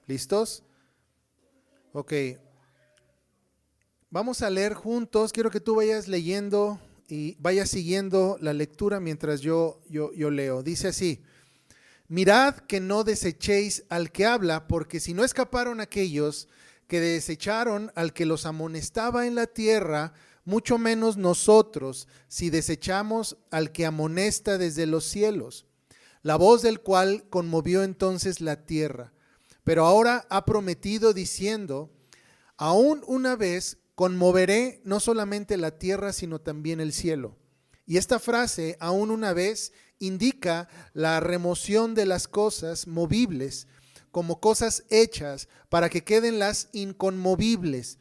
¿Listos? Ok. Vamos a leer juntos. Quiero que tú vayas leyendo y vayas siguiendo la lectura mientras yo leo. Dice así: mirad que no desechéis al que habla, porque si no escaparon aquellos que desecharon al que los amonestaba en la tierra, mucho menos nosotros, si desechamos al que amonesta desde los cielos, la voz del cual conmovió entonces la tierra. Pero ahora ha prometido diciendo: aún una vez conmoveré no solamente la tierra, sino también el cielo. Y esta frase, aún una vez, indica la remoción de las cosas movibles como cosas hechas para que queden las inconmovibles.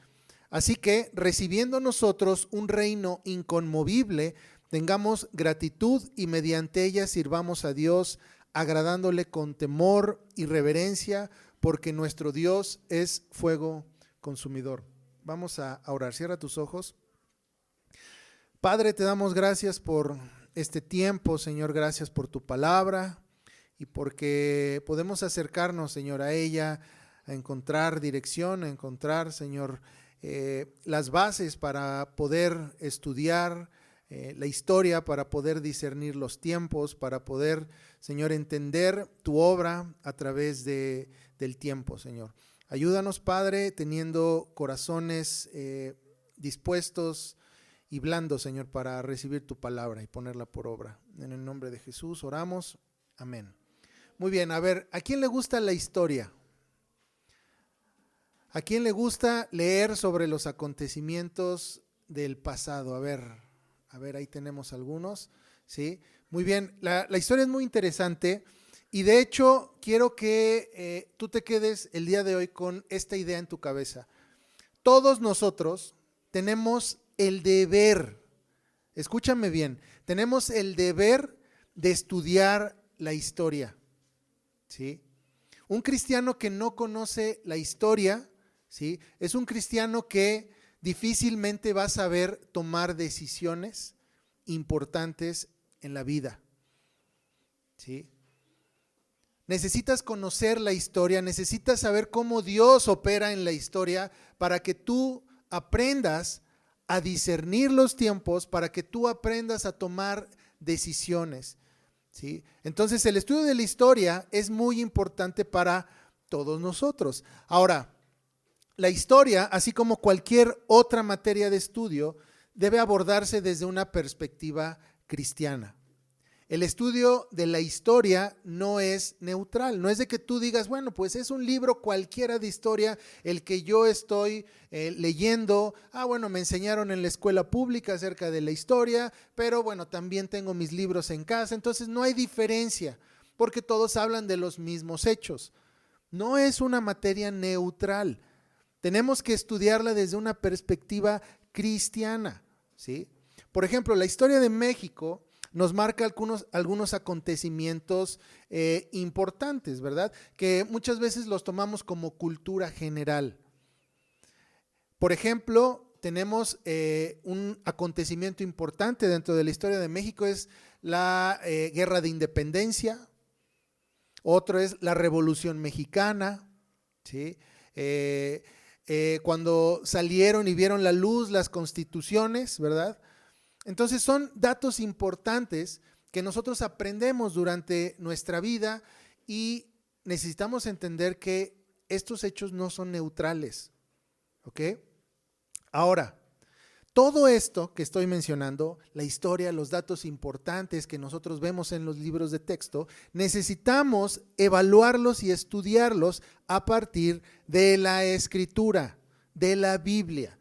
Así que, recibiendo nosotros un reino inconmovible, tengamos gratitud y mediante ella sirvamos a Dios, agradándole con temor y reverencia, porque nuestro Dios es fuego consumidor. Vamos a orar. Cierra tus ojos. Padre, te damos gracias por este tiempo, Señor. Gracias por tu palabra y porque podemos acercarnos, Señor, a ella, a encontrar dirección, a encontrar, Señor, las bases para poder estudiar la historia, para poder discernir los tiempos, para poder, Señor, entender tu obra a través del tiempo, Señor. Ayúdanos, Padre, teniendo corazones dispuestos y blandos, Señor, para recibir tu palabra y ponerla por obra. En el nombre de Jesús oramos. Amén. Muy bien, a ver, ¿a quién le gusta la historia? ¿A quién le gusta leer sobre los acontecimientos del pasado? A ver, ahí tenemos algunos, ¿sí? Muy bien, la historia es muy interesante y de hecho quiero que tú te quedes el día de hoy con esta idea en tu cabeza. Todos nosotros tenemos el deber, escúchame bien, tenemos el deber de estudiar la historia, ¿sí? Un cristiano que no conoce la historia, ¿sí?, es un cristiano que difícilmente va a saber tomar decisiones importantes en la vida, ¿sí? Necesitas conocer la historia, necesitas saber cómo Dios opera en la historia para que tú aprendas a discernir los tiempos, para que tú aprendas a tomar decisiones, ¿sí? Entonces el estudio de la historia es muy importante para todos nosotros. Ahora, la historia, así como cualquier otra materia de estudio, debe abordarse desde una perspectiva cristiana. El estudio de la historia no es neutral, no es de que tú digas, bueno, pues es un libro cualquiera de historia el que yo estoy leyendo. Bueno, me enseñaron en la escuela pública acerca de la historia, pero bueno, también tengo mis libros en casa, entonces no hay diferencia, porque todos hablan de los mismos hechos. No es una materia neutral. Tenemos que estudiarla desde una perspectiva cristiana, ¿sí? Por ejemplo, la historia de México nos marca algunos acontecimientos importantes, ¿verdad? Que muchas veces los tomamos como cultura general. Por ejemplo, tenemos un acontecimiento importante dentro de la historia de México, es la Guerra de Independencia. Otro es la Revolución Mexicana, ¿sí? Cuando salieron y vieron la luz las constituciones, ¿verdad? Entonces son datos importantes que nosotros aprendemos durante nuestra vida y necesitamos entender que estos hechos no son neutrales, ¿ok? Ahora, todo esto que estoy mencionando, la historia, los datos importantes que nosotros vemos en los libros de texto, necesitamos evaluarlos y estudiarlos a partir de la Escritura, de la Biblia.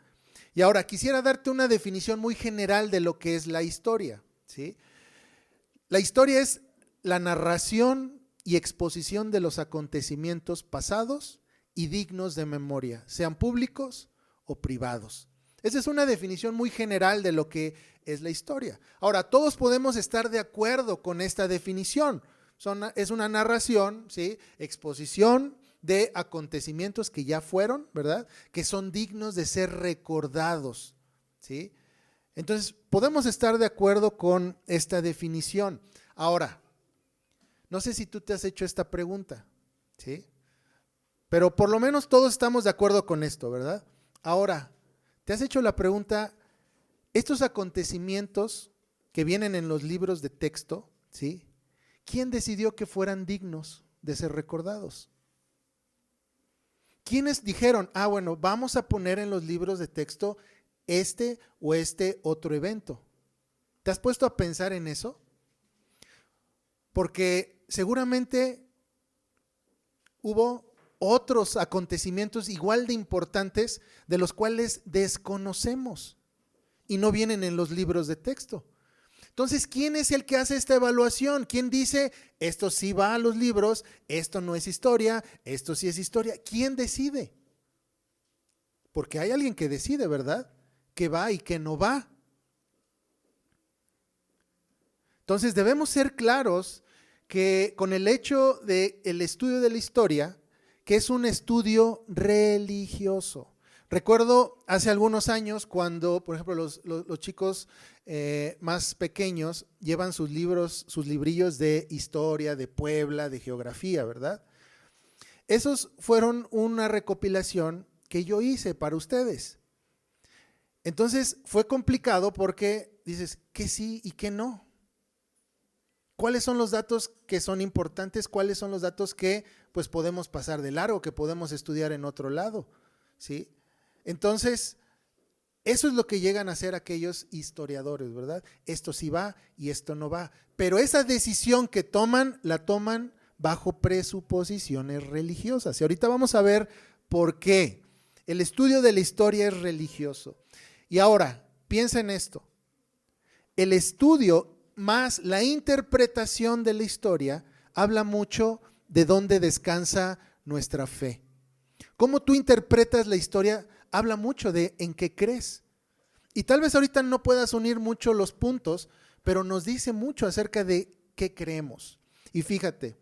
Y ahora quisiera darte una definición muy general de lo que es la historia, ¿sí? La historia es la narración y exposición de los acontecimientos pasados y dignos de memoria, sean públicos o privados. Esa es una definición muy general de lo que es la historia. Ahora, todos podemos estar de acuerdo con esta definición. Es una narración, ¿sí?, exposición de acontecimientos que ya fueron, ¿verdad?, que son dignos de ser recordados, ¿sí? Entonces, podemos estar de acuerdo con esta definición. Ahora, no sé si tú te has hecho esta pregunta, ¿sí? Pero por lo menos todos estamos de acuerdo con esto, ¿verdad? Ahora, ¿te has hecho la pregunta, estos acontecimientos que vienen en los libros de texto, ¿sí? ¿Quién decidió que fueran dignos de ser recordados? ¿Quiénes dijeron, bueno, vamos a poner en los libros de texto este o este otro evento? ¿Te has puesto a pensar en eso? Porque seguramente hubo otros acontecimientos igual de importantes de los cuales desconocemos y no vienen en los libros de texto. Entonces, ¿quién es el que hace esta evaluación? ¿Quién dice, esto sí va a los libros, esto no es historia, esto sí es historia? ¿Quién decide? Porque hay alguien que decide, ¿verdad? Que va y que no va. Entonces, debemos ser claros que con el hecho del estudio de la historia, que es un estudio religioso. Recuerdo hace algunos años cuando, por ejemplo, los chicos más pequeños llevan sus libros, sus librillos de historia, de Puebla, de geografía, ¿verdad? Esos fueron una recopilación que yo hice para ustedes. Entonces fue complicado porque dices, ¿qué sí y qué no? ¿Cuáles son los datos que son importantes? ¿Cuáles son los datos que pues podemos pasar de largo, que podemos estudiar en otro lado? ¿Sí? Entonces, eso es lo que llegan a hacer aquellos historiadores, ¿verdad? Esto sí va y esto no va. Pero esa decisión que toman, la toman bajo presuposiciones religiosas. Y ahorita vamos a ver por qué. El estudio de la historia es religioso. Y ahora, piensa en esto. El estudio más la interpretación de la historia habla mucho de dónde descansa nuestra fe. Cómo tú interpretas la historia habla mucho de en qué crees. Y tal vez ahorita no puedas unir mucho los puntos, pero nos dice mucho acerca de qué creemos. Y fíjate,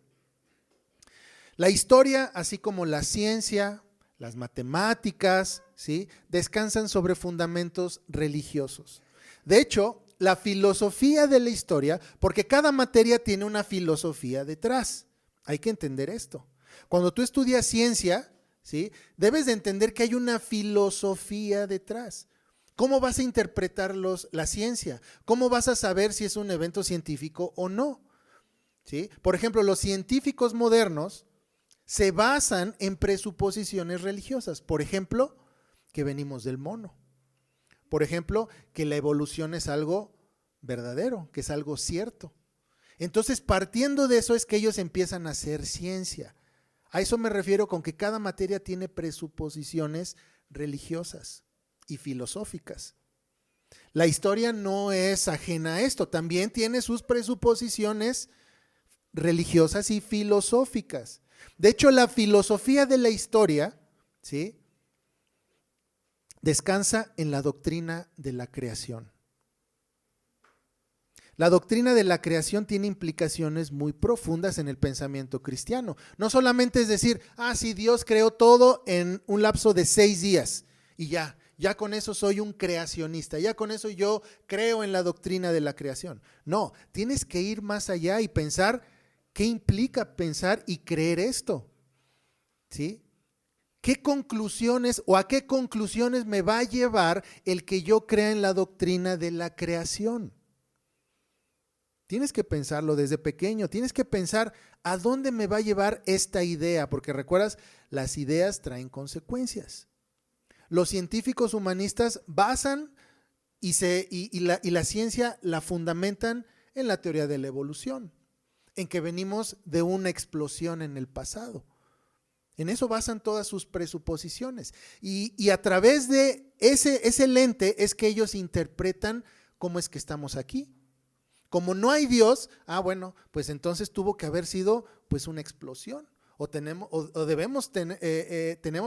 la historia, así como la ciencia, las matemáticas, ¿sí?, descansan sobre fundamentos religiosos. De hecho, la filosofía de la historia, porque cada materia tiene una filosofía detrás. Hay que entender esto. Cuando tú estudias ciencia, ¿sí?, debes de entender que hay una filosofía detrás. ¿Cómo vas a interpretar la ciencia? ¿Cómo vas a saber si es un evento científico o no? ¿Sí? Por ejemplo, los científicos modernos se basan en presuposiciones religiosas. Por ejemplo, que venimos del mono. Por ejemplo, que la evolución es algo verdadero, que es algo cierto. Entonces, partiendo de eso es que ellos empiezan a hacer ciencia. A eso me refiero con que cada materia tiene presuposiciones religiosas y filosóficas. La historia no es ajena a esto, también tiene sus presuposiciones religiosas y filosóficas. De hecho, la filosofía de la historia, ¿sí?, descansa en la doctrina de la creación. La doctrina de la creación tiene implicaciones muy profundas en el pensamiento cristiano. No solamente es decir, sí, Dios creó todo en un lapso de 6 días y ya con eso soy un creacionista, ya con eso yo creo en la doctrina de la creación. No, tienes que ir más allá y pensar qué implica pensar y creer esto, ¿sí? ¿Qué conclusiones o a qué conclusiones me va a llevar el que yo crea en la doctrina de la creación? Tienes que pensarlo desde pequeño, tienes que pensar a dónde me va a llevar esta idea, porque recuerdas, las ideas traen consecuencias. Los científicos humanistas basan y la ciencia la fundamentan en la teoría de la evolución, en que venimos de una explosión en el pasado. En eso basan todas sus presuposiciones. Y a través de ese lente es que ellos interpretan cómo es que estamos aquí. Como no hay Dios, bueno, pues entonces tuvo que haber sido pues una explosión. Tenemos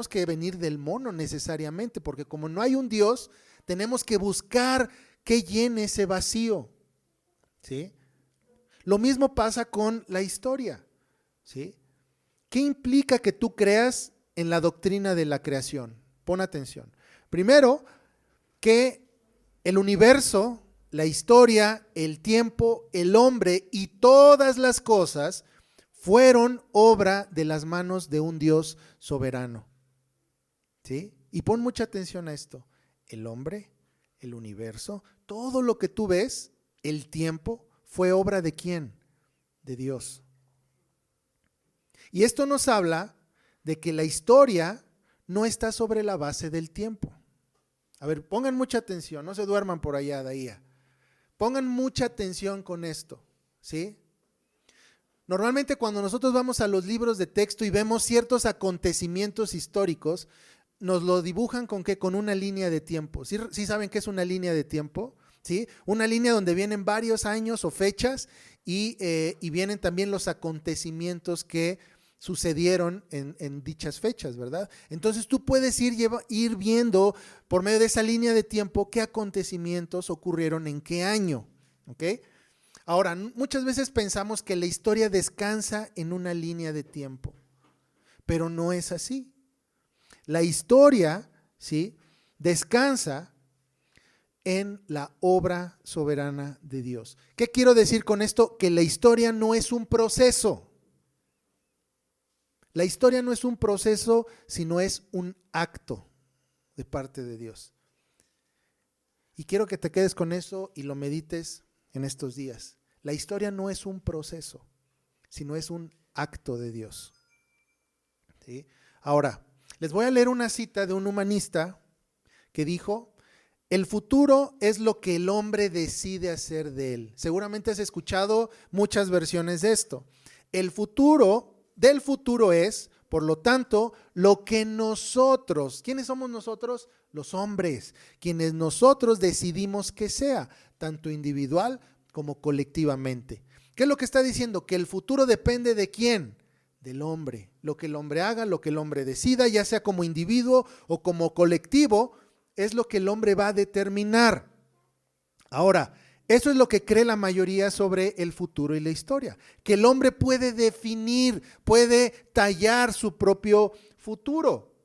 que venir del mono necesariamente, porque como no hay un Dios, tenemos que buscar qué llene ese vacío, ¿sí? Lo mismo pasa con la historia, ¿sí? ¿Qué implica que tú creas en la doctrina de la creación? Pon atención. Primero, que el universo, la historia, el tiempo, el hombre y todas las cosas fueron obra de las manos de un Dios soberano. ¿Sí? Y pon mucha atención a esto. El hombre, el universo, todo lo que tú ves, el tiempo, fue obra ¿de quién? De Dios. Y esto nos habla de que la historia no está sobre la base del tiempo. A ver, pongan mucha atención, no se duerman por allá de ahí. Pongan mucha atención con esto, ¿sí? Normalmente cuando nosotros vamos a los libros de texto y vemos ciertos acontecimientos históricos, nos lo dibujan ¿con qué? Con una línea de tiempo. ¿Sí saben qué es una línea de tiempo? ¿Sí? Una línea donde vienen varios años o fechas y vienen también los acontecimientos que sucedieron en dichas fechas, ¿verdad? Entonces tú puedes ir viendo por medio de esa línea de tiempo qué acontecimientos ocurrieron en qué año, ¿ok? Ahora, muchas veces pensamos que la historia descansa en una línea de tiempo, pero no es así. La historia, ¿sí?, descansa en la obra soberana de Dios. ¿Qué quiero decir con esto? Que la historia no es un proceso. La historia no es un proceso, sino es un acto de parte de Dios. Y quiero que te quedes con eso y lo medites en estos días. La historia no es un proceso, sino es un acto de Dios. ¿Sí? Ahora, les voy a leer una cita de un humanista que dijo: el futuro es lo que el hombre decide hacer de él. Seguramente has escuchado muchas versiones de esto. El futuro del futuro es, por lo tanto, lo que nosotros, ¿quiénes somos nosotros? Los hombres, quienes nosotros decidimos que sea, tanto individual como colectivamente. ¿Qué es lo que está diciendo? Que el futuro depende ¿de quién? Del hombre. Lo que el hombre haga, lo que el hombre decida, ya sea como individuo o como colectivo, es lo que el hombre va a determinar. Ahora, eso es lo que cree la mayoría sobre el futuro y la historia, que el hombre puede definir, puede tallar su propio futuro.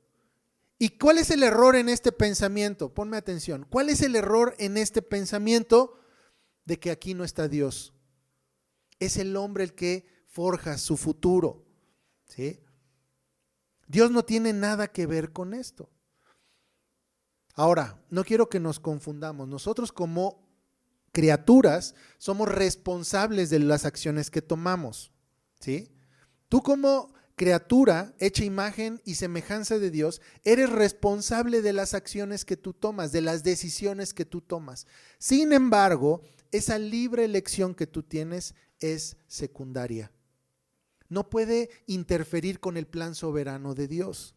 ¿Y cuál es el error en este pensamiento? Ponme atención. ¿Cuál es el error en este pensamiento de que aquí no está Dios? Es el hombre el que forja su futuro, ¿sí? Dios no tiene nada que ver con esto. Ahora, no quiero que nos confundamos. Nosotros como criaturas somos responsables de las acciones que tomamos, ¿sí? Tú como criatura hecha imagen y semejanza de Dios, eres responsable de las acciones que tú tomas, de las decisiones que tú tomas. Sin embargo, esa libre elección que tú tienes es secundaria. No puede interferir con el plan soberano de Dios,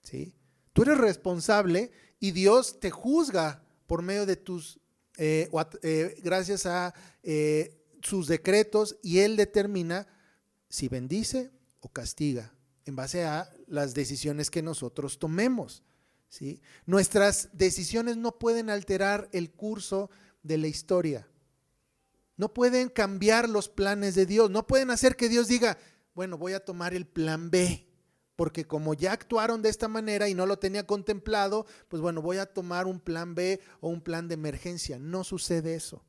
¿sí? Tú eres responsable y Dios te juzga por medio de tus gracias a sus decretos, y Él determina si bendice o castiga en base a las decisiones que nosotros tomemos, ¿sí? Nuestras decisiones no pueden alterar el curso de la historia, no pueden cambiar los planes de Dios, no pueden hacer que Dios diga, bueno, voy a tomar el plan B, porque como ya actuaron de esta manera y no lo tenía contemplado, pues bueno, voy a tomar un plan B o un plan de emergencia. No sucede eso.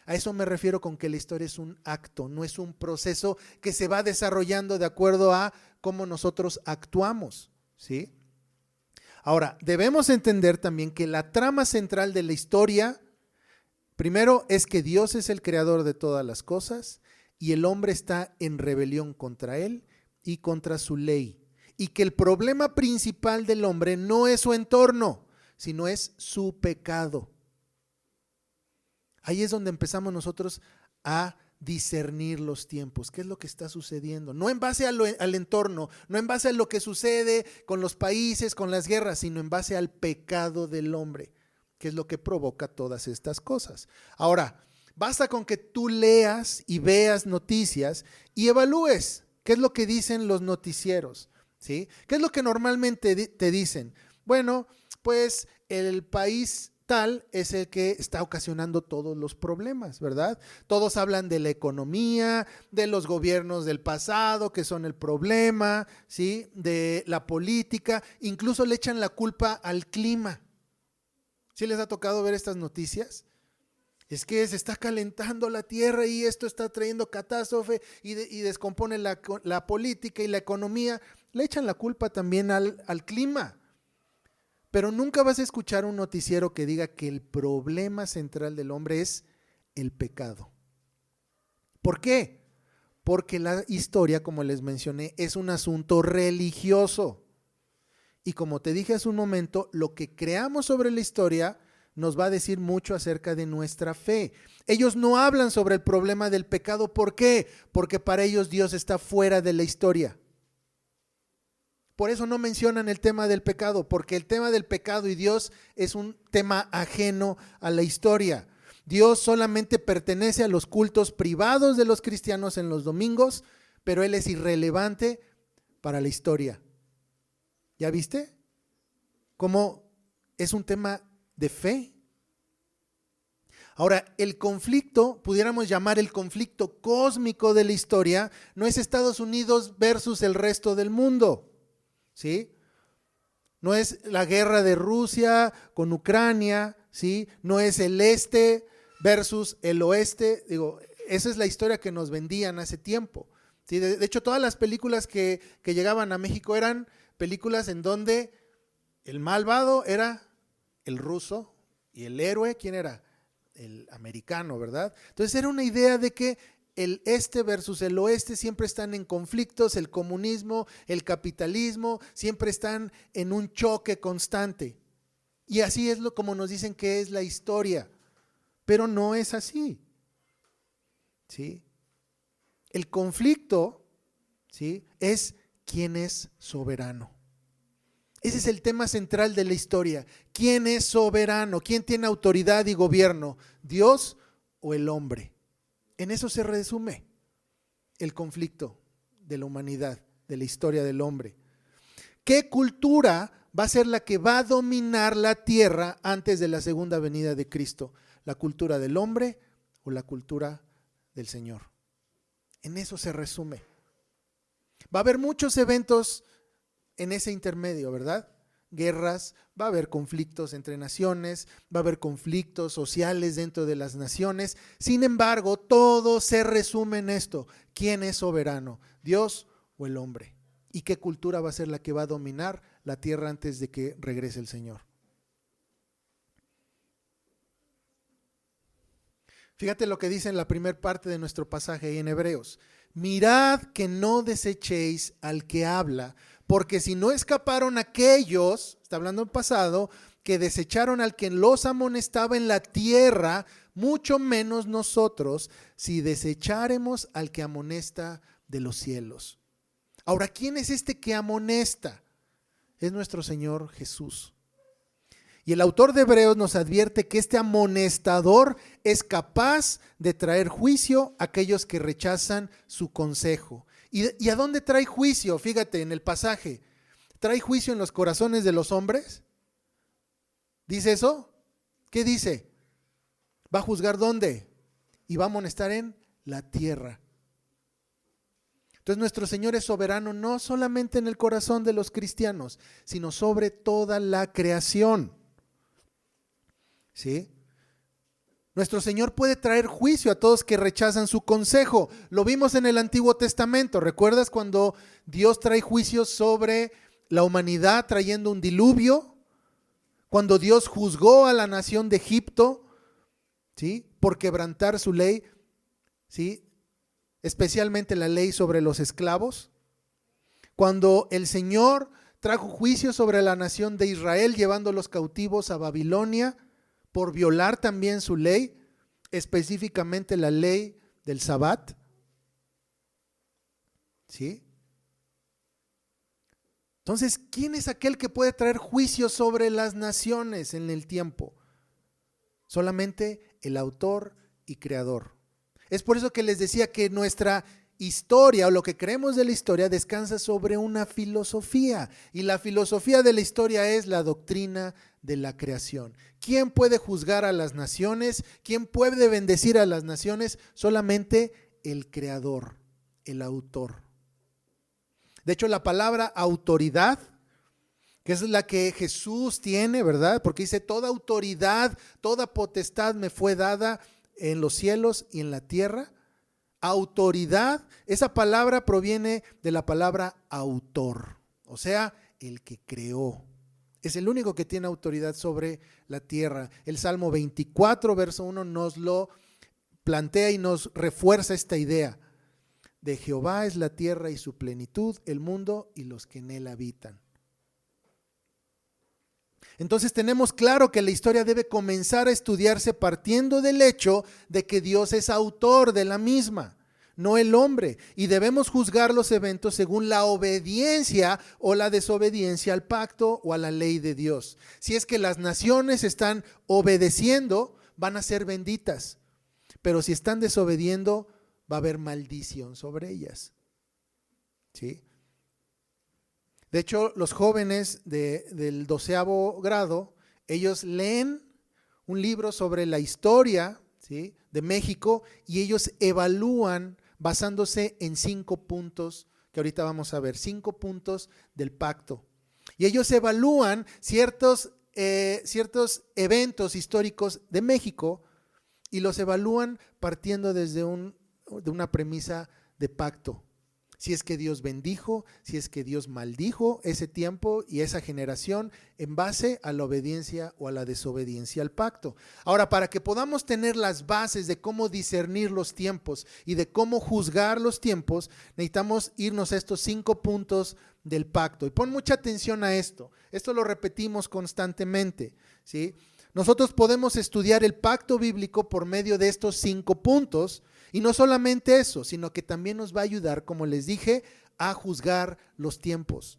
A eso me refiero con que la historia es un acto, no es un proceso que se va desarrollando de acuerdo a cómo nosotros actuamos, ¿sí? Ahora, debemos entender también que la trama central de la historia, primero, es que Dios es el creador de todas las cosas y el hombre está en rebelión contra Él y contra su ley, y que el problema principal del hombre no es su entorno, sino es su pecado. Ahí es donde empezamos nosotros a discernir los tiempos, qué es lo que está sucediendo, no en base al entorno, no en base a lo que sucede con los países, con las guerras, sino en base al pecado del hombre, que es lo que provoca todas estas cosas. Ahora, basta con que tú leas y veas noticias y evalúes qué es lo que dicen los noticieros, ¿sí? ¿Qué es lo que normalmente te dicen? Bueno, pues el país tal es el que está ocasionando todos los problemas, ¿verdad? Todos hablan de la economía, de los gobiernos del pasado que son el problema, ¿sí? De la política, incluso le echan la culpa al clima. ¿Sí les ha tocado ver estas noticias? Es que se está calentando la tierra y esto está trayendo catástrofe y descompone la política y la economía. Le echan la culpa también al clima. Pero nunca vas a escuchar un noticiero que diga que el problema central del hombre es el pecado. ¿Por qué? Porque la historia, como les mencioné, es un asunto religioso. Y como te dije hace un momento, lo que creamos sobre la historia nos va a decir mucho acerca de nuestra fe. Ellos no hablan sobre el problema del pecado. ¿Por qué? Porque para ellos Dios está fuera de la historia. Por eso no mencionan el tema del pecado, porque el tema del pecado y Dios es un tema ajeno a la historia. Dios solamente pertenece a los cultos privados de los cristianos en los domingos, pero Él es irrelevante para la historia. ¿Ya viste? Cómo es un tema de fe. Ahora, el conflicto, pudiéramos llamar el conflicto cósmico de la historia, no es Estados Unidos versus el resto del mundo. ¿Sí? No es la guerra de Rusia con Ucrania, ¿sí? No es el este versus el oeste. Digo, esa es la historia que nos vendían hace tiempo, ¿sí? De hecho, todas las películas que llegaban a México eran películas en donde el malvado era el ruso y el héroe, ¿quién era? El americano, ¿verdad? Entonces era una idea de que el este versus el oeste siempre están en conflictos, el comunismo, el capitalismo, siempre están en un choque constante. Y así es como nos dicen que es la historia, pero no es así. ¿Sí? El conflicto, ¿sí?, es quién es soberano. Ese es el tema central de la historia. ¿Quién es soberano? ¿Quién tiene autoridad y gobierno? ¿Dios o el hombre? En eso se resume el conflicto de la humanidad, de la historia del hombre. ¿Qué cultura va a ser la que va a dominar la tierra antes de la segunda venida de Cristo? ¿La cultura del hombre o la cultura del Señor? En eso se resume. Va a haber muchos eventos en ese intermedio, ¿verdad? Guerras, va a haber conflictos entre naciones, va a haber conflictos sociales dentro de las naciones. Sin embargo, todo se resume en esto: ¿quién es soberano? ¿Dios o el hombre? ¿Y qué cultura va a ser la que va a dominar la tierra antes de que regrese el Señor? Fíjate lo que dice en la primera parte de nuestro pasaje ahí en Hebreos. Mirad que no desechéis al que habla, porque si no escaparon aquellos, está hablando en pasado, que desecharon al que los amonestaba en la tierra, mucho menos nosotros, si desecháremos al que amonesta de los cielos. Ahora, ¿quién es este que amonesta? Es nuestro Señor Jesús. Y el autor de Hebreos nos advierte que este amonestador es capaz de traer juicio a aquellos que rechazan su consejo. ¿Y a dónde trae juicio? Fíjate en el pasaje. ¿Trae juicio en los corazones de los hombres? ¿Dice eso? ¿Qué dice? ¿Va a juzgar dónde? Y va a amonestar en la tierra. Entonces nuestro Señor es soberano no solamente en el corazón de los cristianos, sino sobre toda la creación. ¿Sí? Nuestro Señor puede traer juicio a todos que rechazan su consejo. Lo vimos en el Antiguo Testamento. ¿Recuerdas cuando Dios trae juicio sobre la humanidad trayendo un diluvio? Cuando Dios juzgó a la nación de Egipto, ¿sí?, por quebrantar su ley, ¿sí?, especialmente la ley sobre los esclavos. Cuando el Señor trajo juicio sobre la nación de Israel llevándolos cautivos a Babilonia, por violar también su ley, específicamente la ley del Sabbat. ¿Sí? Entonces, ¿quién es aquel que puede traer juicio sobre las naciones en el tiempo? Solamente el autor y creador. Es por eso que les decía que nuestra historia o lo que creemos de la historia descansa sobre una filosofía, y la filosofía de la historia es la doctrina de la creación. ¿Quién puede juzgar a las naciones? ¿Quién puede bendecir a las naciones? Solamente el creador, el autor. De hecho, la palabra autoridad, que es la que Jesús tiene, ¿verdad? Porque dice: toda autoridad, toda potestad me fue dada en los cielos y en la tierra. Autoridad, esa palabra proviene de la palabra autor, o sea, el que creó. Es el único que tiene autoridad sobre la tierra. El Salmo 24, verso 1 nos lo plantea y nos refuerza esta idea. De Jehová es la tierra y su plenitud, el mundo y los que en él habitan. Entonces tenemos claro que la historia debe comenzar a estudiarse partiendo del hecho de que Dios es autor de la misma, no el hombre, y debemos juzgar los eventos según la obediencia o la desobediencia al pacto o a la ley de Dios. Si es que las naciones están obedeciendo, van a ser benditas, pero si están desobediendo, va a haber maldición sobre ellas. ¿Sí? De hecho, los jóvenes del 12º grado, ellos leen un libro sobre la historia, ¿sí?, de México, y ellos evalúan basándose en 5 puntos, que ahorita vamos a ver, 5 puntos del pacto. Y ellos evalúan ciertos eventos históricos de México y los evalúan partiendo desde de una premisa de pacto. Si es que Dios bendijo, si es que Dios maldijo ese tiempo y esa generación en base a la obediencia o a la desobediencia al pacto. Ahora, para que podamos tener las bases de cómo discernir los tiempos y de cómo juzgar los tiempos, necesitamos irnos a estos 5 puntos del pacto. Y pon mucha atención a esto. Esto lo repetimos constantemente, ¿sí? Nosotros podemos estudiar el pacto bíblico por medio de estos 5 puntos. Y no solamente eso, sino que también nos va a ayudar, como les dije, a juzgar los tiempos.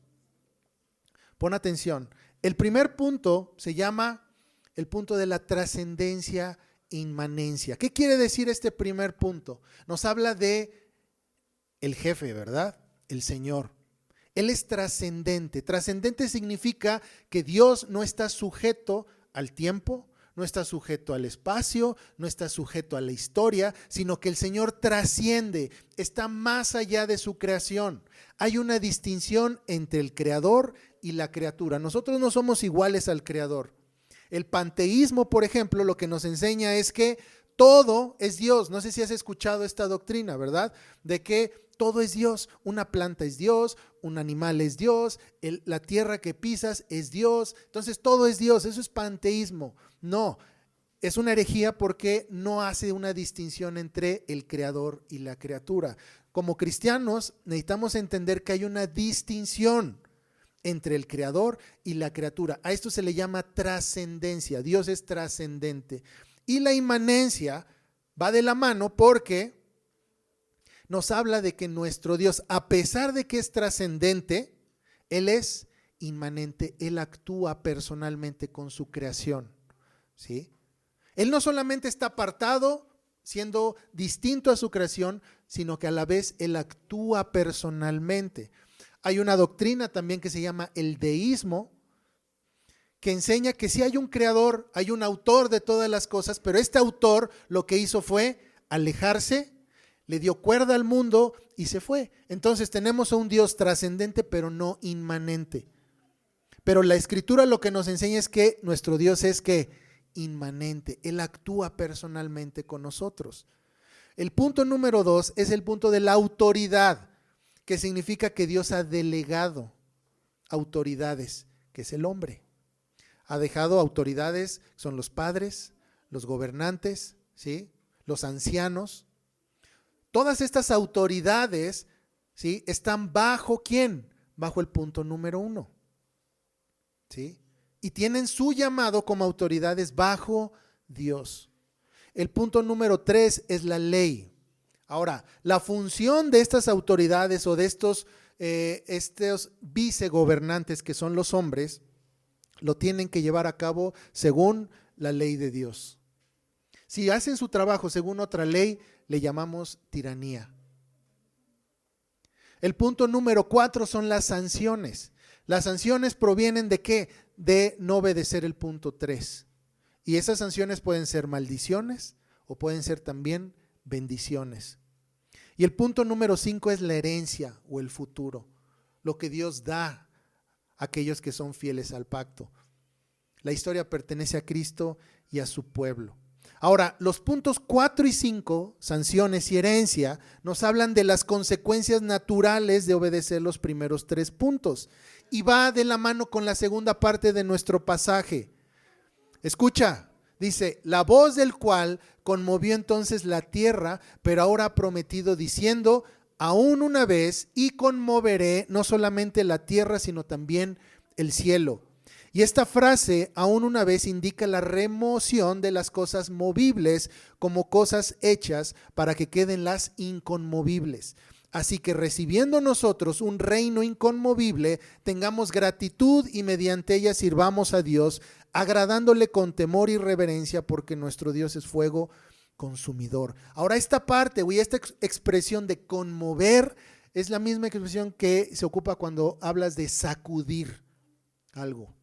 Pon atención. El primer punto se llama el punto de la trascendencia e inmanencia. ¿Qué quiere decir este primer punto? Nos habla de el jefe, ¿verdad? El Señor. Él es trascendente. Trascendente significa que Dios no está sujeto al tiempo, no está sujeto al espacio, no está sujeto a la historia, sino que el Señor trasciende, está más allá de su creación. Hay una distinción entre el creador y la criatura. Nosotros no somos iguales al creador. El panteísmo, por ejemplo, lo que nos enseña es que todo es Dios. No sé si has escuchado esta doctrina, ¿verdad? De que todo es Dios. Una planta es Dios, un animal es Dios, la tierra que pisas es Dios. Entonces todo es Dios. Eso es panteísmo. No, es una herejía porque no hace una distinción entre el creador y la criatura. Como cristianos necesitamos entender que hay una distinción entre el creador y la criatura. A esto se le llama trascendencia. Dios es trascendente. Y la inmanencia va de la mano porque nos habla de que nuestro Dios, a pesar de que es trascendente, Él es inmanente. Él actúa personalmente con su creación. ¿Sí? Él no solamente está apartado, siendo distinto a su creación, sino que a la vez Él actúa personalmente. Hay una doctrina también que se llama el deísmo, que enseña que sí hay un creador, hay un autor de todas las cosas, pero este autor lo que hizo fue alejarse, le dio cuerda al mundo y se fue. Entonces tenemos a un Dios trascendente, pero no inmanente. Pero la Escritura lo que nos enseña es que nuestro Dios es que inmanente, Él actúa personalmente con nosotros. El punto número 2 es el punto de la autoridad, que significa que Dios ha delegado autoridades, que es el hombre. Ha dejado autoridades, son los padres, los gobernantes, ¿sí?, los ancianos. Todas estas autoridades, ¿sí?, están bajo ¿quién? Bajo el punto número 1. ¿Sí? Y tienen su llamado como autoridades bajo Dios. El punto número 3 es la ley. Ahora, la función de estas autoridades o de estos vicegobernantes que son los hombres, lo tienen que llevar a cabo según la ley de Dios. Si hacen su trabajo según otra ley, le llamamos tiranía. El punto número 4 son las sanciones. Las sanciones provienen ¿de qué? De no obedecer el punto 3. Y esas sanciones pueden ser maldiciones o pueden ser también bendiciones. Y el punto número 5 es la herencia o el futuro, lo que Dios da a aquellos que son fieles al pacto. La historia pertenece a Cristo y a su pueblo. Ahora, los puntos 4 y 5, sanciones y herencia, nos hablan de las consecuencias naturales de obedecer los primeros 3 puntos. Y va de la mano con la segunda parte de nuestro pasaje. Escucha, dice, la voz del cual conmovió entonces la tierra, pero ahora ha prometido diciendo, aún una vez y conmoveré no solamente la tierra, sino también el cielo. Y esta frase, aún una vez, indica la remoción de las cosas movibles como cosas hechas para que queden las inconmovibles. Así que recibiendo nosotros un reino inconmovible, tengamos gratitud y mediante ella sirvamos a Dios, agradándole con temor y reverencia, porque nuestro Dios es fuego consumidor. Ahora esta parte, esta expresión de conmover es la misma expresión que se ocupa cuando hablas de sacudir algo.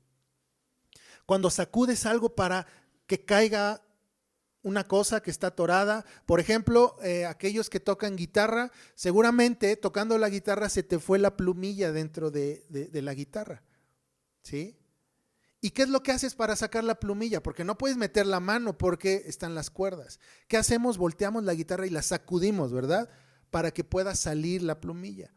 Cuando sacudes algo para que caiga una cosa que está atorada, por ejemplo, aquellos que tocan guitarra, seguramente tocando la guitarra se te fue la plumilla dentro de la guitarra, ¿sí? ¿Y qué es lo que haces para sacar la plumilla? Porque no puedes meter la mano porque están las cuerdas. ¿Qué hacemos? Volteamos la guitarra y la sacudimos, ¿verdad? Para que pueda salir la plumilla.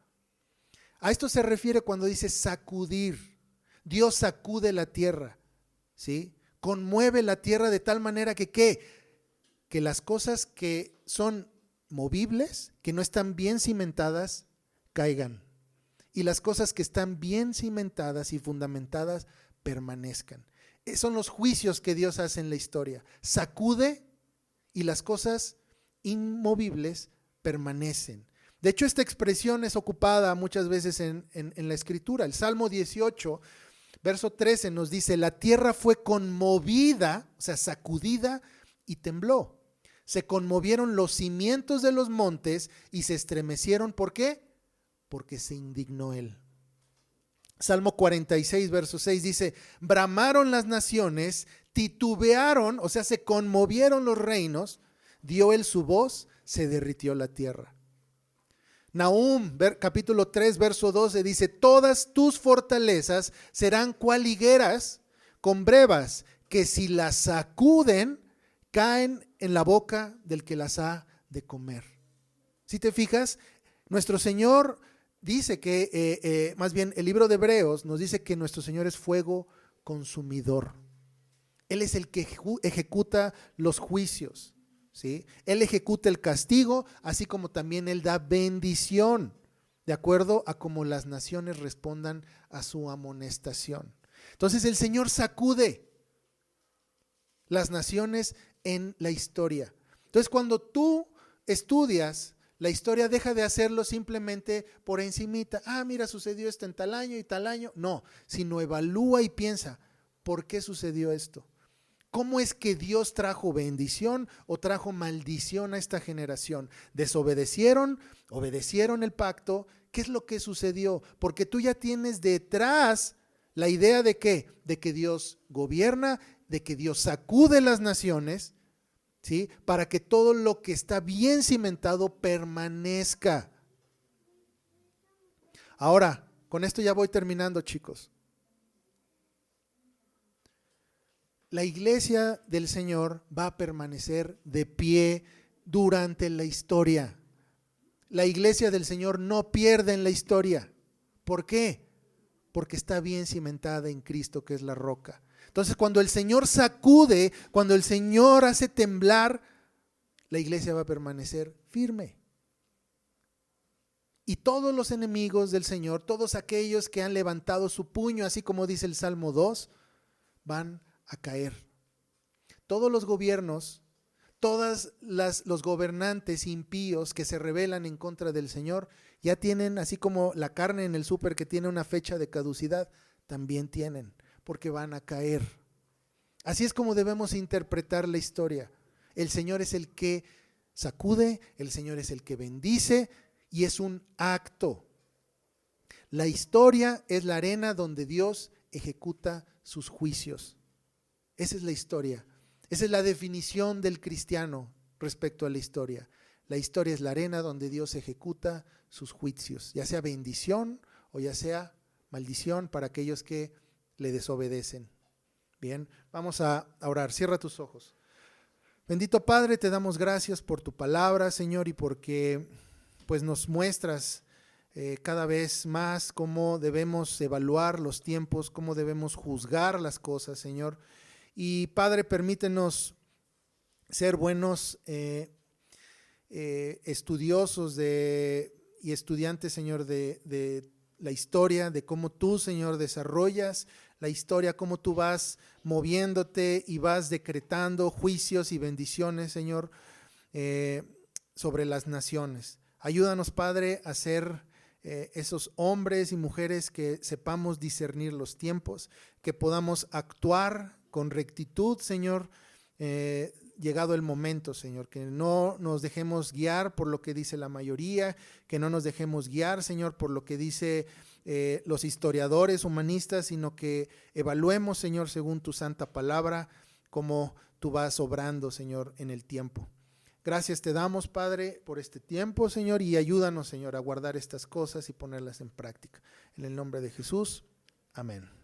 A esto se refiere cuando dice sacudir. Dios sacude la tierra, ¿sí? Conmueve la tierra de tal manera que ¿qué? Que las cosas que son movibles, que no están bien cimentadas, caigan. Y las cosas que están bien cimentadas y fundamentadas permanezcan. Son los juicios que Dios hace en la historia. Sacude y las cosas inmovibles permanecen. De hecho, esta expresión es ocupada muchas veces en la Escritura. El Salmo 18, verso 13 nos dice, la tierra fue conmovida, o sea, sacudida y tembló. Se conmovieron los cimientos de los montes y se estremecieron. ¿Por qué? Porque se indignó él. Salmo 46, verso 6 dice, bramaron las naciones, titubearon, o sea, se conmovieron los reinos, dio él su voz, se derritió la tierra. Nahum, capítulo 3, verso 12 dice, todas tus fortalezas serán cual higueras con brevas, que si las sacuden, caen en la boca del que las ha de comer. Si te fijas, nuestro Señor dice que, más bien el libro de Hebreos nos dice que nuestro Señor es fuego consumidor. Él es el que ejecuta los juicios, ¿sí? Él ejecuta el castigo, así como también Él da bendición, de acuerdo a cómo las naciones respondan a su amonestación. Entonces el Señor sacude las naciones en la historia. Entonces cuando tú estudias la historia, deja de hacerlo simplemente por encimita. Mira, sucedió esto en tal año y tal año. No, sino evalúa y piensa, ¿por qué sucedió esto? ¿Cómo es que Dios trajo bendición o trajo maldición a esta generación? ¿Desobedecieron? ¿Obedecieron el pacto? ¿Qué es lo que sucedió? Porque tú ya tienes detrás la idea de ¿qué? De que Dios gobierna, de que Dios sacude las naciones, ¿sí? Para que todo lo que está bien cimentado permanezca. Ahora, con esto ya voy terminando, chicos. La iglesia del Señor va a permanecer de pie durante la historia. La iglesia del Señor no pierde en la historia. ¿Por qué? Porque está bien cimentada en Cristo, que es la roca. Entonces, cuando el Señor sacude, cuando el Señor hace temblar, la iglesia va a permanecer firme. Y todos los enemigos del Señor, todos aquellos que han levantado su puño, así como dice el Salmo 2, van a caer. Todos los gobiernos, todos los gobernantes impíos que se rebelan en contra del Señor, ya tienen, así como la carne en el súper que tiene una fecha de caducidad, también tienen, porque van a caer. Así es como debemos interpretar la historia. El Señor es el que sacude, el Señor es el que bendice y es un acto. La historia es la arena donde Dios ejecuta sus juicios. Esa es la historia. Esa es la definición del cristiano respecto a la historia. La historia es la arena donde Dios ejecuta sus juicios, ya sea bendición o ya sea maldición para aquellos que le desobedecen. Bien, vamos a orar. Cierra tus ojos. Bendito Padre, te damos gracias por tu palabra, Señor, y porque pues nos muestras cada vez más cómo debemos evaluar los tiempos, cómo debemos juzgar las cosas, Señor. Y Padre, permítenos ser buenos estudiosos y estudiantes, Señor, de la historia, de cómo tú, Señor, desarrollas la historia, cómo tú vas moviéndote y vas decretando juicios y bendiciones, Señor, sobre las naciones. Ayúdanos, Padre, a ser esos hombres y mujeres que sepamos discernir los tiempos, que podamos actuar con rectitud, Señor, llegado el momento, Señor, que no nos dejemos guiar por lo que dice la mayoría, que no nos dejemos guiar, Señor, por lo que dice los historiadores humanistas, sino que evaluemos, Señor, según tu santa palabra, cómo tú vas obrando, Señor, en el tiempo. Gracias te damos, Padre, por este tiempo, Señor, y ayúdanos, Señor, a guardar estas cosas y ponerlas en práctica. En el nombre de Jesús, amén.